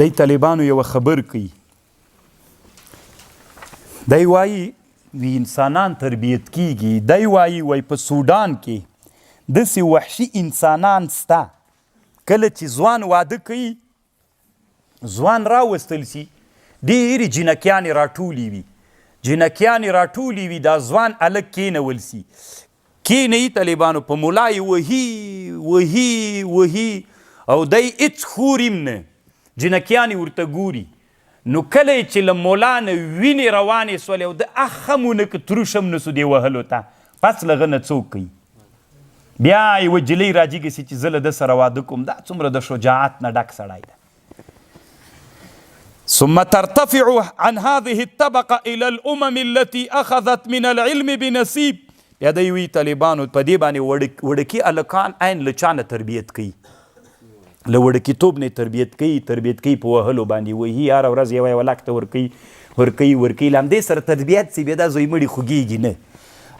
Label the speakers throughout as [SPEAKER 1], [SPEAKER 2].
[SPEAKER 1] دی طالبانو یوه خبر کوي دی وایي وی انسانان تربیت کیږي دی وایي په سوډان کې داسې وحشي انسانان سته کله چې ځوان واده کوي ځوان راوستل سي ډېرې جنکیانې راټولې وي دا ځوان هلک کېنول سي کېنوي طالبانو په ملا یې وهي او دی هېڅ خوري نه جنکیانې ورته ګوري نو کله چې له مولا نه وینې روانې سولې او د اخم ونه که تروش هم نسو دې وهلو ته پس له هغه نه څوک کوي بیا یوه جلۍ راجېږي سي چې زه له ده سره واده کوم دا څومره د شجاعت نه ډک سړی ده ثم ترتفع عن هذه الطبقه الى الامم التي اخذت من العلم بنصيب بیا دی وی طالبانو په دې باندې وړکي هلکان عین له چا نه تربیت کوي له وړکیتوب نه تربیت کوي په وهلو باندې وهي هره ورځ یوه هلک ته ورکوي له همدې سره تربیت سي بیا دا زوی مړي خوږېږي نه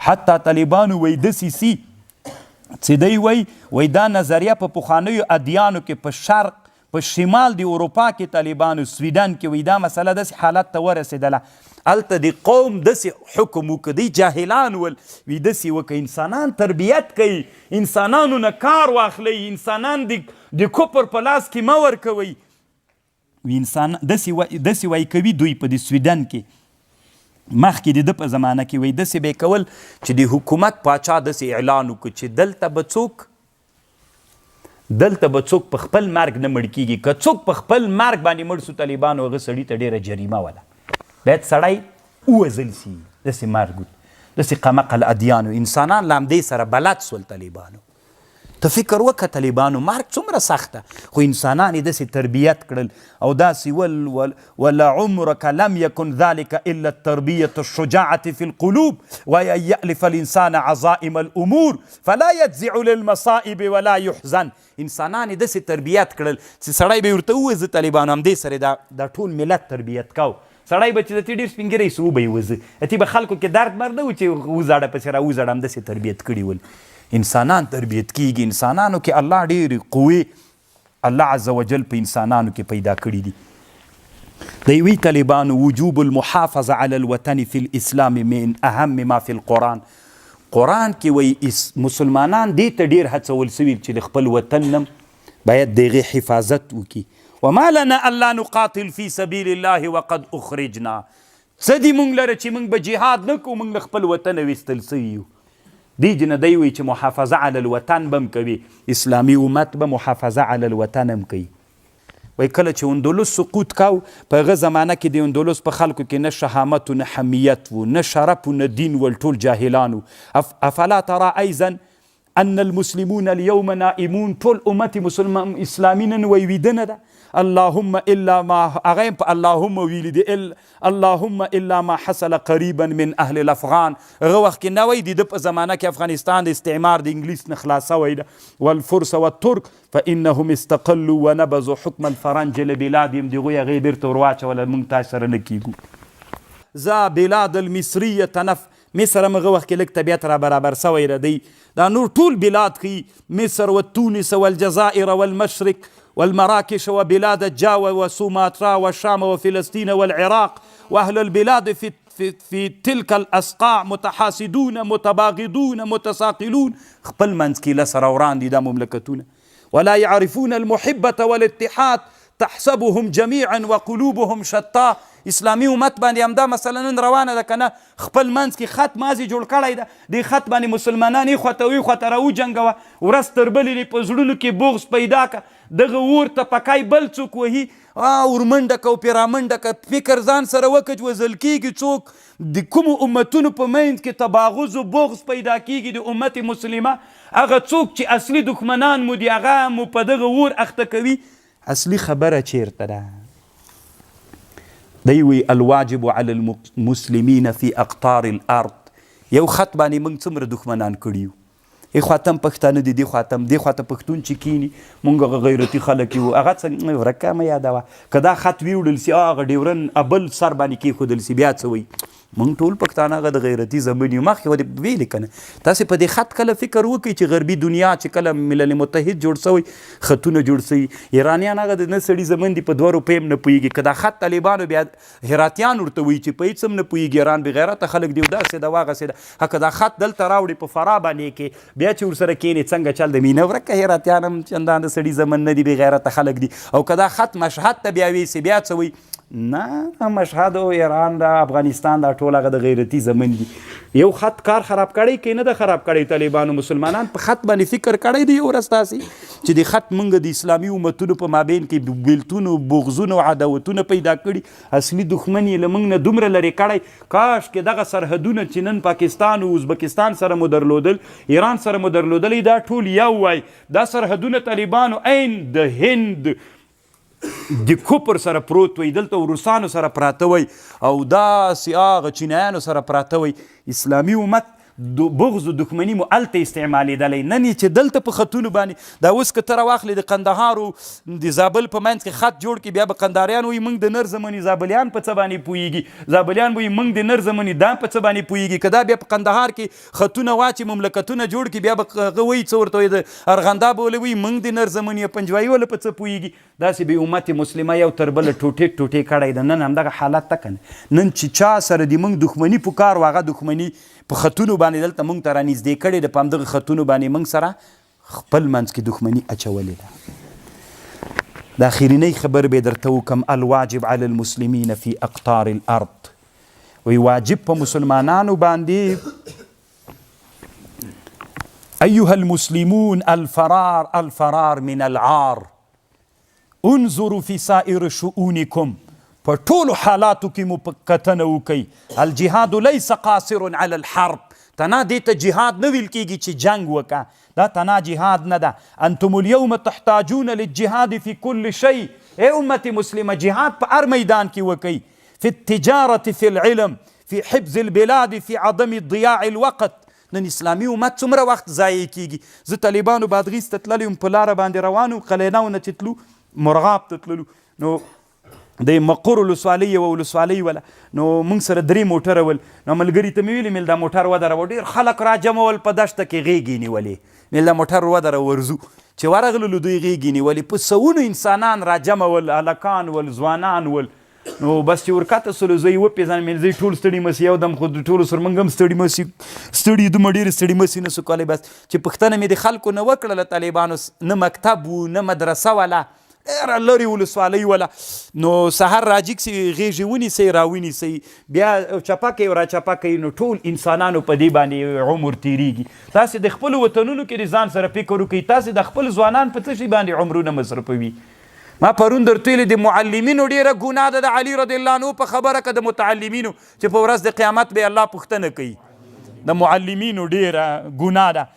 [SPEAKER 1] حتی طالبانو وایي داسې سي چې دی وایي دا نظریه په پخوانیو ادیانو کې په شرق په شمال د اروپا کې طالبانو سویډن کې وایي دا مسله داسې حالت ته ورسېدله هلته د قوم داسې حکم وکړه دی جاهلان ول وي داسې وکړه انسانان تربیت کوي انسانانو نه کار واخلئ انسانان د کفر په لاس کې مه ورکوئ داسې وایي کوي دوی په د سویډن کې مخکې د ده په زمانه کې وایي داسې به یې کول چې د حکومت پاچا داسې اعلان وکړو چې دلته به څوک په خپل مرګ نه مړ کېږي که څوک په خپل مرګ باندې مړ سو طالبانو هغه سړي ته ډېره جریمه وله باید سړی ووژل سي داسې مرګ داسې قمقل ادیانو انسانان له همدې سره بلد سول طالبانو ته فکر وکړه طالبانو مرګ څومره سخته خو انسانان یې داسې تربیت کړل او داسې ولعمرك لم يكن ذلك الا التربية الشجاعة في القلوب وان يألف الانسان عزائم الامور فلا يجزع للمصائب ولا يحزن انسانان یې داسې تربیت کړل چې سړی به ورته ووځه طالبانو همدې سره دا ټول ملت تربیت کو سړی به چې د تی ډېر سپین ږیری سو به یې وځه اتي به خلکو کې درد مرد نه و چې وزاړه پسې را وزاړه همداسې تربیت کړي ول انسانان تربیت کیږي انسانانو کې الله ډېرې قوې الله عز وجل په انسانانو کې پیدا کړي دي دی وی طالبانو وجوب المحافظه على الوطن في الاسلام من اهم ما في القرآن کې وی مسلمانان دې ته ډېر هڅول سوي چې د خپل وطن نه باید د هغې حفاظت وکړي وما لنا الا نقاتل في سبيل الله وقد اخرجنا څه دي موږ لره چې موږ به جهاد نه کوو موږ له خپل وطنه ویستل سوي یو دې جنه دی وایي چې محافظه علی الوطن به هم کوي اسلامي امت به محافظه علی الوطن هم کوي وایي کله چې اندلس سقوط کو په هغه زمانه کې د اندلس په خلکو کې نه شهامت و نه حمیت و نه شرف و نه دین ول ټول جاهلان و افلا ترى ايضا ان المسلمون اليوم نائمون ټول امت مسلمان اسلامي نن وایي ویده نه ده اللهم الا ما اغیم په اللهم ویلی دی اللهم الا ما حصل قریبا من اهل الافغان هغه وخت کې نه وایي د ده په زمانه کې افغانستان د استعمار د انګلیس نه خلاصوی ده والفرس والترک فانهم استقلوا ونبذوا حکم الفرنج لبلادهم د هغوی هغې بیرته ور واچوله موږ تاسو سره نه کیږو ذا بلاد المصریه مصر هم هغه وخت کې لږ طبیعت را برابر سوی ده دی دا نور ټول بلاد ښیي مصر والتونس والجزائر والمشرق والمراكش وبلاد الجاوة وسوماطرا والشام وفلسطين والعراق وأهل البلاد في تلك الأسقاع متحاسدون متباغضون متساقلون خپل منځ کې لسره وران دي دا مملکتونه ولا يعرفون المحبة والاتحاد تحسبهم جميعا وقلوبهم شتى اسلامي امت باندې همدا مثلا نن روانه ده که نه خپل منځ کې خط مازې جوړ کړی ده دې خط باندې مسلمانان یې خواته وي خواته راوجنګوه ورځ تر بلې په زړونو کې بغض پیدا که دغه اور ته پکای بل څوک وهي ورمنډه که او پرې رامنډه که فکر ځان سره وکړه چې وژل کېږي څوک د کومو امتونو په منځ کې تباغض و بغض پیدا کېږي د امت مسلمه هغه څوک چې اصلي دښمنان مو دي هغه مو په دغه اور اخته کوي اصلي خبره چیرته ده دی وی الواجب على المسلمین فی اقطار الارض یو خط باندې موږ څومره دښمنان کړي یو ای خواته پښتانه دي دې خواته پښتون چې کینی موږ هغه غیرتي خلک یو هغه څنګه ورکه مه یادوه که دا خط ویوړل سي هغه ډیورن ابل سر باندې کېښودل سي بیا څه وایي موږ ټول پښتانه هغه د غیرتي زمن یو مخکې ودې ویلې که نه تاسې په دې خط کله فکر وکړئ چې غربي دنیا چې کله ملل متحد جوړ سوی خطونه جوړ سوي ایرانیان هغه د نه سړي زمن دي په 2 روپۍ هم نه پوهېږي که دا خط طالبانو بیا هراتیان ورته وایي چې په هېڅ هم نه پوهېږي ایران بېغیرته خلک دي داسې ده واغسې ده که دا خط دلته راوړي په فرا باندې کې بیا چې ورسره کښېنې څنګه چل د مینه ورکه هراتیان هم چندان د سړي زمن نه دي بېغیرته خلک دي او که دا خط مشهد ته بیا ویسي بیا څه وایي نه مشهد او ایران دا افغانستان دا ټول هغه د غیرتي زمن دي یو خط کار خراب کړی که نه ده خراب کړی طالبانو مسلمانان په خط باندې فکر کړی دی یو ورځ تاسې چې د خط موږ د اسلامي امتونو په مابین کې بیلتونو بغضونو عداوتونه پیدا کړي اصلي دښمن یې له موږ نه دومره لرې کړی کاش کې دغه سرحدونه چې نن پاکستان او ازبکستان سره مو درلودل ایران سره مو درلودلی دا ټول یو وای دا سرحدونه طالبانو عین د هند د کوپر سره پروت وي دلته روسانو سره پراته وي او داسې هغه چینایانو سره پراته وي اسلامي امت بغض و دښمني مو هلته استعمالېدلی نن یې چې دلته په خطونو باندې دا اوس که ته راواخلې د قندهار او د زابل په منځ کې خط جوړ کړي بیا به قندهاریان وایي موږ د نر زمني زابلیان په څه باندې پوهېږي زابلیان وایي موږ د نر زمني دا په څه باندې پوهېږي که دا بیا په قندهار کې خطونه واچي مملکتونه جوړ کړي بیا به هغه وایي څه ورته وایي د ارغندا به ولې وایي موږ د نر زمني پنجوایي وله په څه پوهېږي داسې به امت مسلمه یو تر بله ټوټې ټوټې کړی ده نن همدغه حالت ته که نن چې چا سره د موږ دښمني پکار و هغه دښمني په خطونو باندې دلته موږ ته رانږدې کړې ده په همدغه خطونو باندې موږ سره خپل منځ کې دښمني اچولې ده د اخرینۍ خبر به درته وکم الواجب علی المسلمین فی اقطار الارض وی واجب په مسلمانانو باندې ایها المسلمون الفرار من العار انظروا فی سائر شؤونکم په ټولو حالاتو کې مو کتنه وکئ الجهاد لیس قاصر علی الحرب تنا دې ته جهاد نه ویل کېږي چې جنگ وکړه دا تنا جهاد نه ده انتم اليوم تحتاجون للجهاد في كل شيء ای امت مسلمه جهاد په هر میدان کې وکئ في التجارة في العلم في حفظ البلاد في عدم ضياع الوقت نن اسلامي امت څومره وخت ضایع کېږي زه طالبانو بادغیس ته تللی یم په لاره باندې روان وم قلیناو نه چې تلو مرغاب ته تللو نو د مقر ولسوالۍ یوه ولسوالۍ وله نو موږ سره 3 موټره ول نو ملګري ته مې ویلې مل دا موټر ودروه ډېر خلک را جمع ول په دشته کې غېږې نیولې مل دا موټر ودروه ورځو چې ورغللو دوی غېږې نیولې په سوونو انسانان را جمع ول هلکان ول ځوانان ول نو بس چې ورکته سولو زه یې وپېژنم مې زه ټول ستړي مسي یو دم خو د ټولو سره موږ هم ستړي مسي ستړي دومره ډېرې ستړي مسي نه سو کولی بس چې پوښتنه مې د خلکو نه وکړله طالبانو نه مکتب و نه مدرسه وله ډېره لرې ولسوالۍ وله نو سهار راجیګ سي غېږې ونیسئ راونیسئ بیا چپه کوي راچپه کوي نو ټول انسانانو په دې باندې عمر تېرېږي تاسې د خپلو وطنونو کې د ځان سره فکر وکړئ تاسې د خپل ځوانان په څه شي باندې عمرونه مصرفوي ما پرون درته ویلې د معلمینو ډېره ګناه ده د علي رضی الله عنه په خبره که د متعلمینو چې په ورځ د قیامت به الله پوښتنه کوي د معلمینو ډېره ګناه ده